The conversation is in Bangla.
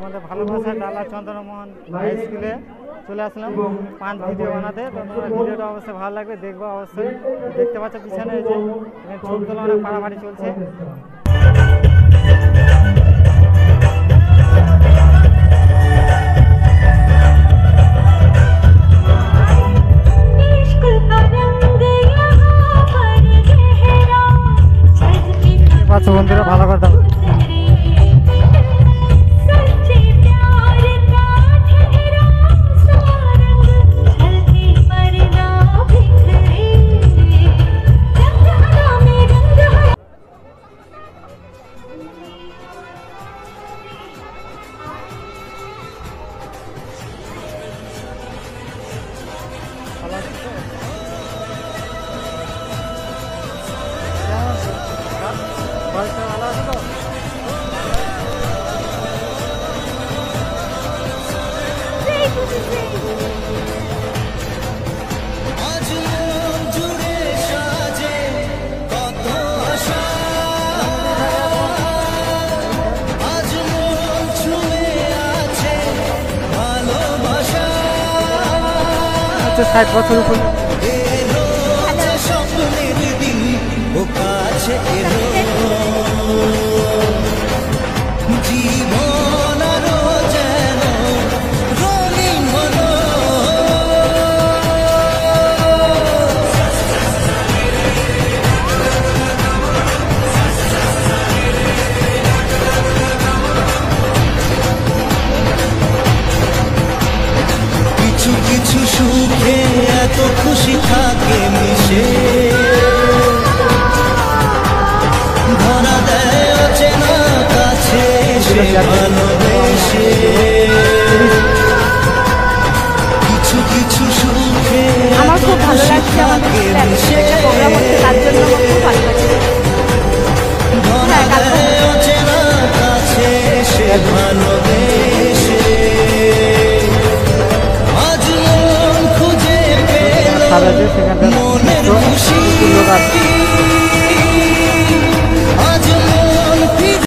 আমাদের ভালোবাসার ডালা চন্দ্রমোহন হাই স্কুলে চলে আসলাম পান ভিডিও বানাতে। তো ভিডিওটা অবশ্যই ভালো লাগবে, দেখবো অবশ্যই। দেখতে পাচ্ছ পিছনে যে ছবি তোলা অনেক পাড়াপাড়ি চলছে। বন্ধুরা ভালো কথা ষাট বছর উপর কিছু সুখে এত খুশি থাকে মিশে, ধরা দেয় অচেনা কাছে সে ভালোবেসে। কিছু কিছু সুখে আমার খুব ভালো লাগছে, প্রোগ্রাম হচ্ছে তার জন্য খুব ভালো লাগছে। ধরা দেয় অচেনা কাছে সে ভালোবেসে। মনের খুশি